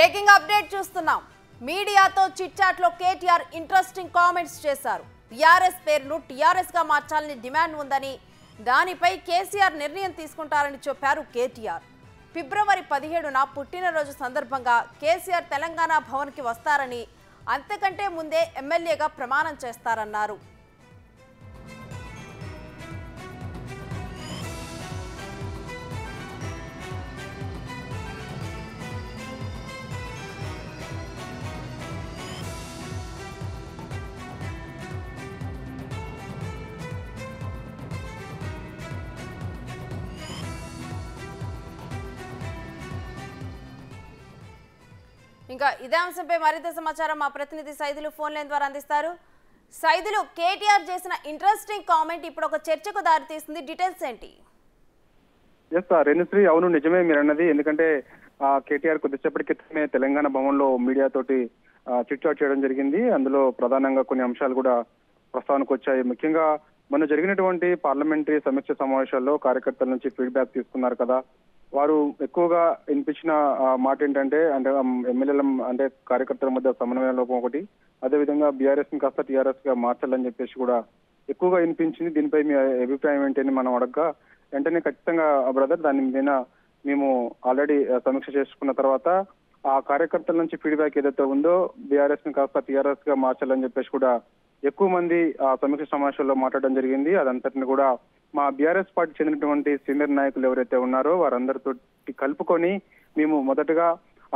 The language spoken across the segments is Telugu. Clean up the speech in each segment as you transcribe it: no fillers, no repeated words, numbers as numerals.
బ్రేకింగ్ అప్డేట్ చూస్తున్నాం. మీడియాతో చిట్ చాట్ లో కేటీఆర్ ఇంట్రెస్టింగ్ కామెంట్స్ చేశారు. బీఆర్ఎస్ పేరును టీఆర్ఎస్ గా మార్చాలని డిమాండ్ ఉందని, దానిపై కేసీఆర్ నిర్ణయం తీసుకుంటారని చెప్పారు కేటీఆర్. ఫిబ్రవరి 17న పుట్టినరోజు సందర్భంగా కేసీఆర్ తెలంగాణ భవన్కి వస్తారని, అంతకంటే ముందే ఎమ్మెల్యేగా ప్రమాణం చేస్తారన్నారు. ఇంకా ఇదే అంశంపై మరింత సమాచారం మా ప్రతినిధి సైదులు ఫోన్ లైన్ ద్వారా అందిస్తారు. సైదులు, కేటీఆర్ చేసిన ఇంట్రెస్టింగ్ కామెంట్ ఇప్పుడు ఒక చర్చకు దారితీస్తుంది. డీటెయిల్స్ ఏంటి? రేణుశ్రీ, అవును నిజమే మీరు అన్నది. ఎందుకంటే కేటీఆర్ కొద్దిసేపటి క్రితమే తెలంగాణ భవన్ లో మీడియా తోటి చిట్ చాట్ చేయడం జరిగింది. అందులో ప్రధానంగా కొన్ని అంశాలు కూడా ప్రస్తావనకు వచ్చాయి. ముఖ్యంగా మొన్న జరిగినటువంటి పార్లమెంటరీ సమీక్ష సమావేశాల్లో కార్యకర్తల నుంచి ఫీడ్బ్యాక్ తీసుకున్నారు కదా. వారు ఎక్కువగా వినిపించిన మాట ఏంటంటే ఎమ్మెల్యేల అంటే కార్యకర్తల మధ్య సమన్వయ లోపం ఒకటి, అదేవిధంగా బీఆర్ఎస్ ని కాస్త టీఆర్ఎస్ గా మార్చాలని చెప్పేసి కూడా ఎక్కువగా వినిపించింది. దీనిపై మీ అభిప్రాయం ఏంటని మనం అడగగా, వెంటనే ఖచ్చితంగా బ్రదర్ దాని మీద మేము ఆల్రెడీ సమీక్ష చేసుకున్న తర్వాత ఆ కార్యకర్తల నుంచి ఫీడ్బ్యాక్ ఏదైతే ఉందో బీఆర్ఎస్ ని కాస్త టీఆర్ఎస్ గా మార్చాలని చెప్పేసి కూడా ఎక్కువ మంది ఆ సమీక్ష సమావేశంలో మాట్లాడడం జరిగింది. అదంతటిని కూడా మా బీఆర్ఎస్ పార్టీ చెందినటువంటి సీనియర్ నాయకులు ఎవరైతే ఉన్నారో వారందరితో కలుపుకొని మేము మొదటగా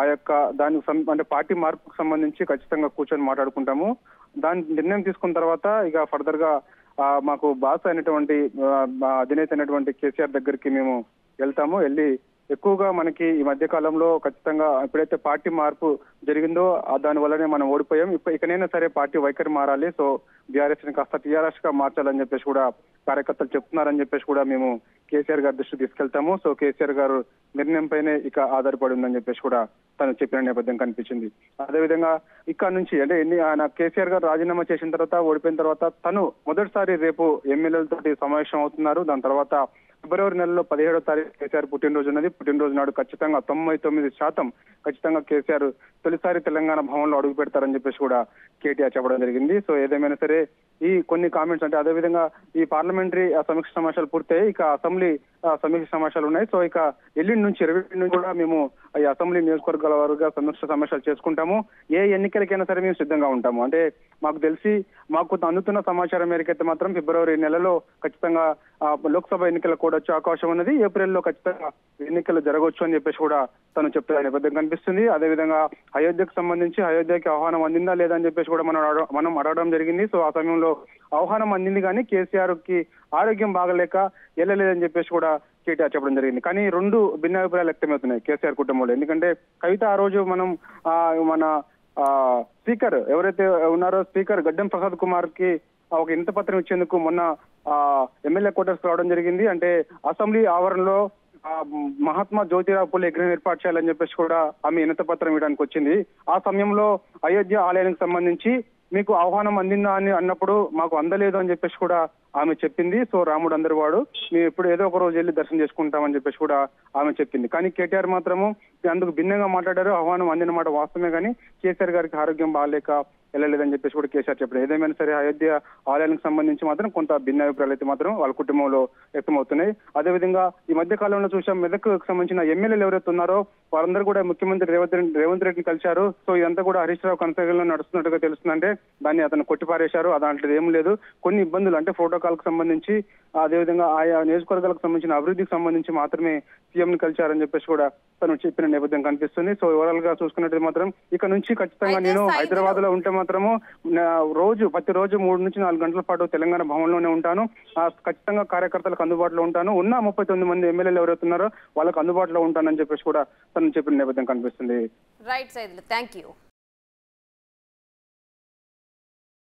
ఆ యొక్క దానికి అంటే పార్టీ మార్పుకు సంబంధించి ఖచ్చితంగా కూర్చొని మాట్లాడుకుంటాము. దాని నిర్ణయం తీసుకున్న తర్వాత ఇక ఫర్దర్ గా మాకు బాస్ అయినటువంటి అధినేత అయినటువంటి కేసీఆర్ దగ్గరికి మేము వెళ్తాము. వెళ్ళి ఎక్కువగా మనకి ఈ మధ్య కాలంలో ఖచ్చితంగా ఎప్పుడైతే పార్టీ మార్పు జరిగిందో దాని వల్లనే మనం ఓడిపోయాం. ఇకనైనా సరే పార్టీ వైఖరి మారాలి, సో బీఆర్ఎస్ ని కాస్త టీఆర్ఎస్ గా మార్చాలని చెప్పేసి కూడా కార్యకర్తలు చెప్తున్నారని చెప్పేసి కూడా మేము కేసీఆర్ గారి దృష్టికి తీసుకెళ్తాము. సో కేసీఆర్ గారు నిర్ణయం పైనే ఇక ఆధారపడి ఉందని చెప్పేసి కూడా తను చెప్పిన నేపథ్యం కనిపించింది. అదేవిధంగా ఇక్కడ నుంచి అంటే కేసీఆర్ గారు రాజీనామా చేసిన తర్వాత ఓడిపోయిన తర్వాత తను మొదటిసారి రేపు ఎమ్మెల్యేలతో సమావేశం అవుతున్నారు. దాని తర్వాత ఫిబ్రవరి నెలలో 17వ తారీఖు కేసీఆర్ పుట్టినరోజు ఉన్నది. పుట్టినరోజు నాడు ఖచ్చితంగా 99% ఖచ్చితంగా కేసీఆర్ తొలిసారి తెలంగాణ భవన్ లో అడుగు పెడతారని చెప్పేసి కూడా కేటీఆర్ చెప్పడం జరిగింది. సో ఏదేమైనా సరే ఈ కొన్ని కామెంట్స్ అంటే అదేవిధంగా ఈ పార్లమెంటరీ సమీక్ష సమావేశాలు పూర్తయి ఇక అసెంబ్లీ సమీక్ష సమావేశాలు ఉన్నాయి. సో ఇక ఎల్లుండి నుంచి 20 నుంచి కూడా మేము ఈ అసెంబ్లీ నియోజకవర్గాల వారుగా సమీక్ష సమావేశాలు చేసుకుంటాము. ఏ ఎన్నికలకైనా సరే మేము సిద్ధంగా ఉంటాము. అంటే మాకు తెలిసి మాకు అందుతున్న సమాచారం మేరకైతే మాత్రం ఫిబ్రవరి నెలలో ఖచ్చితంగా లోక్సభ ఎన్నికలు కూడా వచ్చే అవకాశం ఉన్నది. ఏప్రిల్లో ఖచ్చితంగా ఎన్నికలు జరగవచ్చు అని చెప్పేసి కూడా తను చెప్తున్న నేపథ్యం కనిపిస్తుంది. అదేవిధంగా అయోధ్యకు సంబంధించి అయోధ్యకి ఆహ్వానం అందిందా లేదా అని చెప్పేసి కూడా మనం అడగడం జరిగింది. సో ఆ సమయంలో ఆహ్వానం అందింది కానీ కేసీఆర్ కి ఆరోగ్యం బాగలేక వెళ్ళలేదని చెప్పేసి కూడా కేటీఆర్ చెప్పడం జరిగింది. కానీ రెండు భిన్నాభిప్రాయాలు వ్యక్తమవుతున్నాయి కేసీఆర్ కుటుంబంలో. ఎందుకంటే కవిత ఆ రోజు మన స్పీకర్ ఎవరైతే ఉన్నారో స్పీకర్ గడ్డం ప్రసాద్ కుమార్ కి ఒక వినతి పత్రం ఇచ్చేందుకు మొన్న ఎమ్మెల్యే క్వార్టర్స్ రావడం జరిగింది. అంటే అసెంబ్లీ ఆవరణలో మహాత్మా జ్యోతిరావు పూలే విగ్రహం ఏర్పాటు చేయాలని చెప్పేసి కూడా ఆమె వినతి పత్రం ఇవ్వడానికి వచ్చింది. ఆ సమయంలో అయోధ్య ఆలయానికి సంబంధించి మీకు ఆహ్వానం అందిందా అని అన్నప్పుడు మాకు అందలేదు అని చెప్పేసి కూడా ఆమె చెప్పింది. సో రాముడు అందరి వాడు, మేము ఎప్పుడు ఏదో ఒక రోజు వెళ్ళి దర్శనం చేసుకుంటామని చెప్పేసి కూడా ఆమె చెప్పింది. కానీ కేటీఆర్ మాత్రము అందుకు భిన్నంగా మాట్లాడారు. ఆహ్వానం అందిన మాట వాస్తవమే కానీ కేసీఆర్ గారికి ఆరోగ్యం బాగాలేక వెళ్ళలేదని చెప్పేసి కూడా కేసీఆర్ చెప్పారు. ఏదేమైనా సరే అయోధ్య ఆలయానికి సంబంధించి మాత్రం కొంత భిన్నాభిప్రాయాలు అయితే మాత్రం వాళ్ళ కుటుంబంలో వ్యక్తమవుతున్నాయి. అదేవిధంగా ఈ మధ్య కాలంలో చూసాం మెదక్కు సంబంధించిన ఎమ్మెల్యేలు ఎవరైతే ఉన్నారో వారందరూ కూడా ముఖ్యమంత్రి రేవంత్ రెడ్డిని కలిశారు. సో ఇదంతా కూడా హరీష్ రావు కొనసాగంలో నడుస్తున్నట్టుగా తెలుస్తుందంటే దాన్ని అతను కొట్టిపారేశారు. అదాంట్లో ఏం లేదు, కొన్ని ఇబ్బందులు అంటే ప్రోటోకాల్ కు సంబంధించి అదేవిధంగా ఆయా నియోజకవర్గాలకు సంబంధించిన అభివృద్ధికి సంబంధించి మాత్రమే సీఎం ని కలిశారని చెప్పేసి కూడా తను చెప్పిన నేపథ్యం కనిపిస్తుంది. సో ఓవరాల్ గా చూసుకున్నట్టు మాత్రం ఇక నుంచి ఖచ్చితంగా నేను హైదరాబాద్ లో ఉంటే మాత్రము ప్రతిరోజు 3 నుంచి 4 గంటల పాటు తెలంగాణ భవన్ లోనే ఉంటాను. ఖచ్చితంగా కార్యకర్తలకు అందుబాటులో ఉంటాను. ఉన్న 39 మంది ఎమ్మెల్యేలు ఎవరైతున్నారో వాళ్ళకు అందుబాటులో ఉంటానని చెప్పేసి కూడా తను చెప్పిన నేపథ్యం కనిపిస్తుంది. Right Saidulu, thank you.